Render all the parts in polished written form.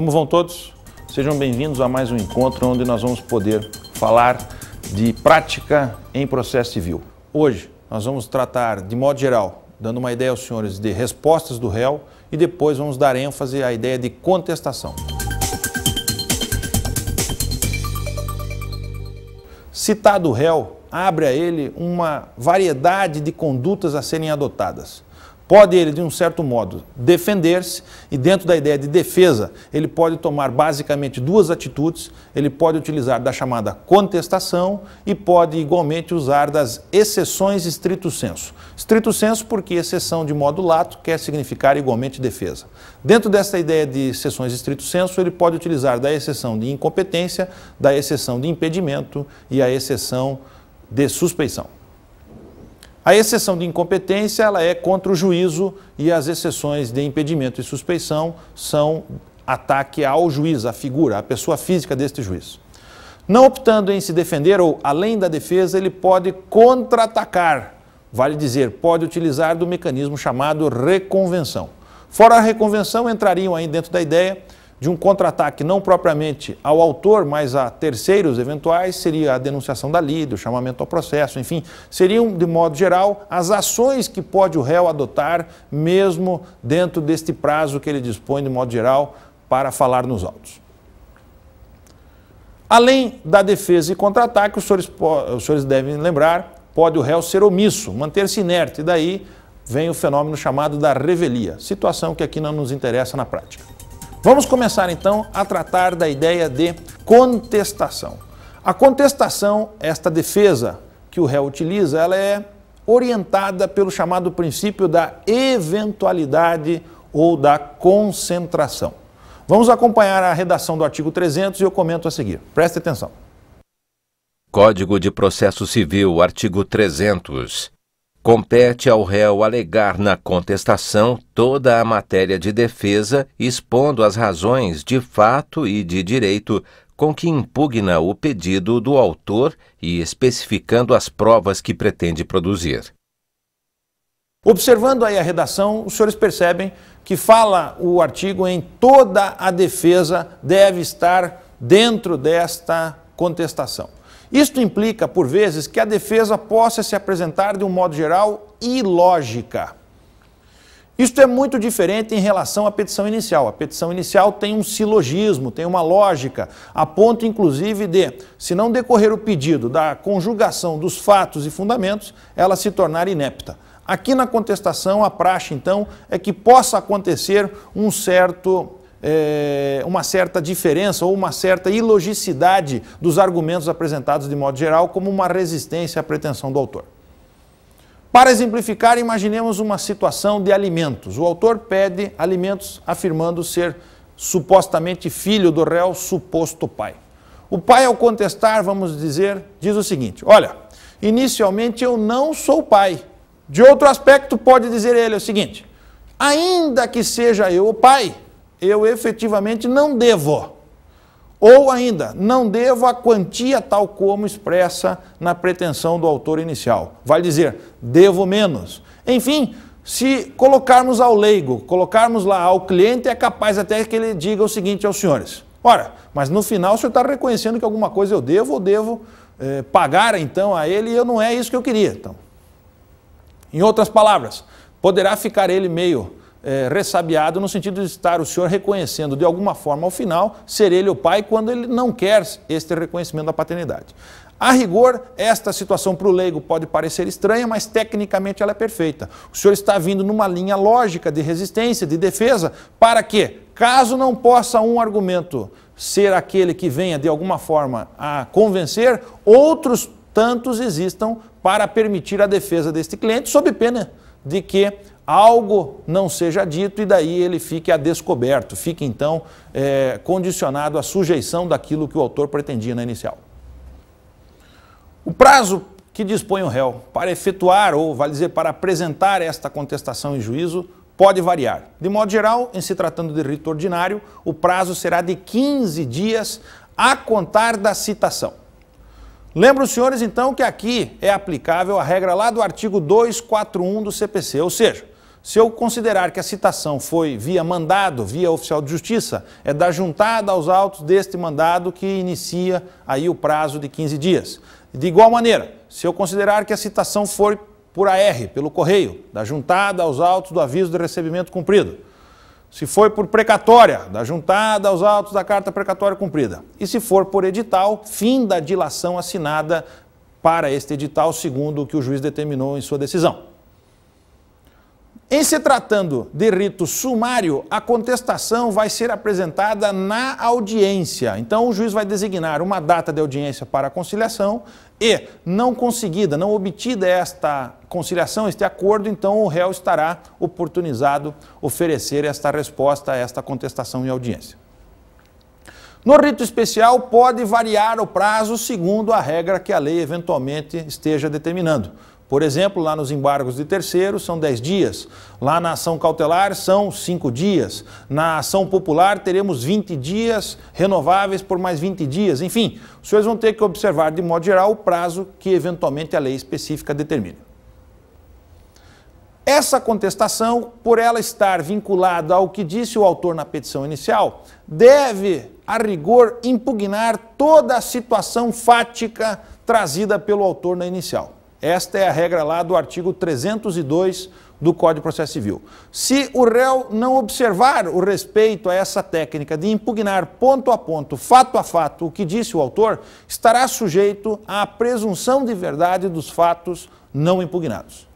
Como vão todos? Sejam bem-vindos a mais um encontro onde nós vamos poder falar de prática em processo civil. Hoje nós vamos tratar, de modo geral, dando uma ideia aos senhores de respostas do réu e depois vamos dar ênfase à ideia de contestação. Citado o réu, abre a ele uma variedade de condutas a serem adotadas. Pode ele, de um certo modo, defender-se e dentro da ideia de defesa, ele pode tomar basicamente duas atitudes. Ele pode utilizar da chamada contestação e pode igualmente usar das exceções stricto sensu. Stricto sensu porque exceção de modo lato quer significar igualmente defesa. Dentro dessa ideia de exceções stricto sensu, ele pode utilizar da exceção de incompetência, da exceção de impedimento e a exceção de suspeição. A exceção de incompetência ela é contra o juízo e as exceções de impedimento e suspeição são ataque ao juiz, à figura, à pessoa física deste juiz. Não optando em se defender ou além da defesa, ele pode contra-atacar, vale dizer, pode utilizar do mecanismo chamado reconvenção. Fora a reconvenção, entrariam aí dentro da ideia de um contra-ataque não propriamente ao autor, mas a terceiros eventuais, seria a denunciação da lide, o chamamento ao processo, enfim, seriam, de modo geral, as ações que pode o réu adotar, mesmo dentro deste prazo que ele dispõe, de modo geral, para falar nos autos. Além da defesa e contra-ataque, os senhores devem lembrar, pode o réu ser omisso, manter-se inerte, e daí vem o fenômeno chamado da revelia, situação que aqui não nos interessa na prática. Vamos começar então a tratar da ideia de contestação. A contestação, esta defesa que o réu utiliza, ela é orientada pelo chamado princípio da eventualidade ou da concentração. Vamos acompanhar a redação do artigo 300 e eu comento a seguir. Preste atenção. Código de Processo Civil, artigo 300. Compete ao réu alegar na contestação toda a matéria de defesa, expondo as razões de fato e de direito com que impugna o pedido do autor e especificando as provas que pretende produzir. Observando aí a redação, os senhores percebem que fala o artigo em toda a defesa deve estar dentro desta contestação. Isto implica, por vezes, que a defesa possa se apresentar de um modo geral ilógica. Isto é muito diferente em relação à petição inicial. A petição inicial tem um silogismo, tem uma lógica, a ponto inclusive de, se não decorrer o pedido da conjugação dos fatos e fundamentos, ela se tornar inepta. Aqui na contestação, a praxe, então, é que possa acontecer uma certa diferença ou uma certa ilogicidade dos argumentos apresentados de modo geral como uma resistência à pretensão do autor. Para exemplificar, imaginemos uma situação de alimentos. O autor pede alimentos afirmando ser supostamente filho do réu, suposto pai. O pai, ao contestar, vamos dizer, diz o seguinte: olha, inicialmente eu não sou pai. De outro aspecto, pode dizer ele o seguinte: ainda que seja eu o pai, eu efetivamente não devo. Ou ainda, não devo a quantia tal como expressa na pretensão do autor inicial. Vale dizer, devo menos. Enfim, se colocarmos ao leigo, colocarmos lá ao cliente, é capaz até que ele diga o seguinte aos senhores: ora, mas no final o senhor está reconhecendo que alguma coisa eu devo ou devo pagar então a ele e não é isso que eu queria. Então, em outras palavras, poderá ficar ele meio ressabiado no sentido de estar o senhor reconhecendo de alguma forma ao final ser ele o pai quando ele não quer este reconhecimento da paternidade. A rigor, esta situação para o leigo pode parecer estranha, mas tecnicamente ela é perfeita. O senhor está vindo numa linha lógica de resistência, de defesa, para que, caso não possa um argumento ser aquele que venha de alguma forma a convencer, outros tantos existam para permitir a defesa deste cliente, sob pena de que algo não seja dito e daí ele fique a descoberto, fique então condicionado à sujeição daquilo que o autor pretendia na inicial. O prazo que dispõe o réu para efetuar ou, vale dizer, para apresentar esta contestação em juízo pode variar. De modo geral, em se tratando de rito ordinário, o prazo será de 15 dias a contar da citação. Lembro os senhores então que aqui é aplicável a regra lá do artigo 241 do CPC, ou seja, se eu considerar que a citação foi via mandado, via oficial de justiça, é da juntada aos autos deste mandado que inicia aí o prazo de 15 dias. De igual maneira, se eu considerar que a citação foi por AR, pelo correio, da juntada aos autos do aviso de recebimento cumprido. Se for por precatória, da juntada aos autos da carta precatória cumprida. E se for por edital, fim da dilação assinada para este edital, segundo o que o juiz determinou em sua decisão. Em se tratando de rito sumário, a contestação vai ser apresentada na audiência. Então, o juiz vai designar uma data de audiência para a conciliação e, não conseguida, não obtida esta conciliação, este acordo, então o réu estará oportunizado oferecer esta resposta a esta contestação em audiência. No rito especial, pode variar o prazo segundo a regra que a lei eventualmente esteja determinando. Por exemplo, lá nos embargos de terceiros são 10 dias, lá na ação cautelar são 5 dias, na ação popular teremos 20 dias renováveis por mais 20 dias, enfim, os senhores vão ter que observar de modo geral o prazo que eventualmente a lei específica determine. Essa contestação, por ela estar vinculada ao que disse o autor na petição inicial, deve, a rigor, impugnar toda a situação fática trazida pelo autor na inicial. Esta é a regra lá do artigo 302 do Código de Processo Civil. Se o réu não observar o respeito a essa técnica de impugnar ponto a ponto, fato a fato, o que disse o autor, estará sujeito à presunção de verdade dos fatos não impugnados.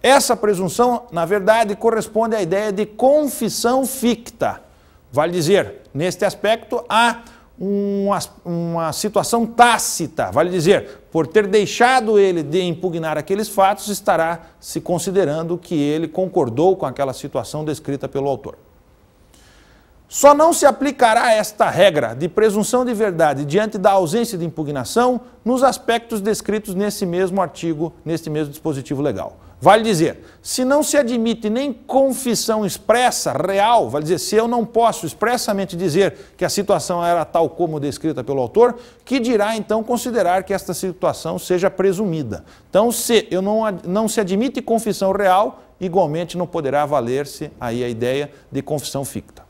Essa presunção, na verdade, corresponde à ideia de confissão ficta. Vale dizer, neste aspecto, há uma situação tácita, vale dizer, por ter deixado ele de impugnar aqueles fatos, estará se considerando que ele concordou com aquela situação descrita pelo autor. Só não se aplicará esta regra de presunção de verdade diante da ausência de impugnação nos aspectos descritos nesse mesmo artigo, neste mesmo dispositivo legal. Vale dizer, se não se admite nem confissão expressa, real, vale dizer, se eu não posso expressamente dizer que a situação era tal como descrita pelo autor, que dirá então considerar que esta situação seja presumida. Então, se eu não se admite confissão real, igualmente não poderá valer-se aí a ideia de confissão ficta.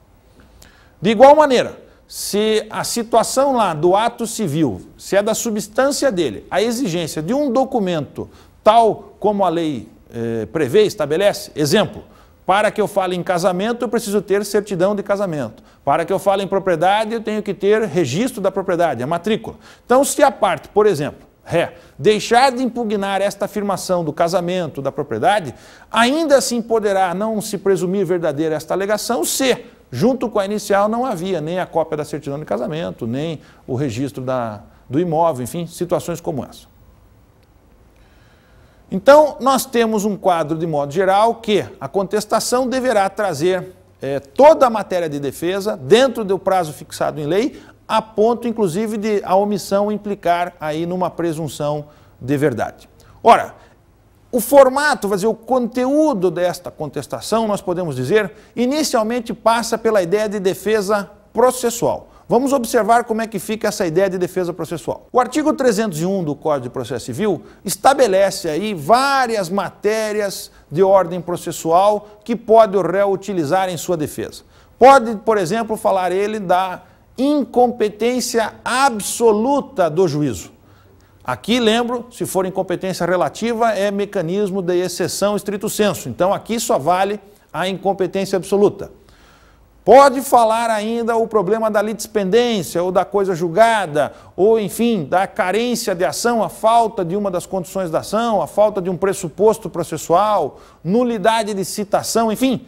De igual maneira, se a situação lá do ato civil, se é da substância dele, a exigência de um documento tal como a lei prevê, estabelece, exemplo, para que eu fale em casamento eu preciso ter certidão de casamento, para que eu fale em propriedade eu tenho que ter registro da propriedade, a matrícula. Então, se a parte, por exemplo, deixar de impugnar esta afirmação do casamento, da propriedade, ainda assim poderá não se presumir verdadeira esta alegação se, junto com a inicial, não havia nem a cópia da certidão de casamento, nem o registro do imóvel, enfim, situações como essa. Então, nós temos um quadro de modo geral que a contestação deverá trazer toda a matéria de defesa dentro do prazo fixado em lei, a ponto, inclusive, de a omissão implicar aí numa presunção de verdade. Ora, o formato, vou dizer, o conteúdo desta contestação, nós podemos dizer, inicialmente passa pela ideia de defesa processual. Vamos observar como é que fica essa ideia de defesa processual. O artigo 301 do Código de Processo Civil estabelece aí várias matérias de ordem processual que pode o réu utilizar em sua defesa. Pode, por exemplo, falar ele da incompetência absoluta do juízo. Aqui, lembro, se for incompetência relativa, é mecanismo de exceção estrito sensu. Então, aqui só vale a incompetência absoluta. Pode falar ainda o problema da litispendência ou da coisa julgada, ou, enfim, da carência de ação, a falta de uma das condições da ação, a falta de um pressuposto processual, nulidade de citação, enfim.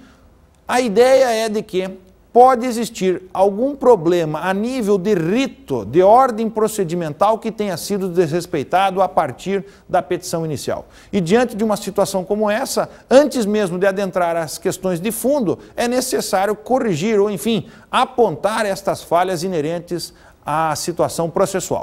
A ideia é de que pode existir algum problema a nível de rito, de ordem procedimental que tenha sido desrespeitado a partir da petição inicial. E diante de uma situação como essa, antes mesmo de adentrar as questões de fundo, é necessário corrigir ou, enfim, apontar estas falhas inerentes à situação processual.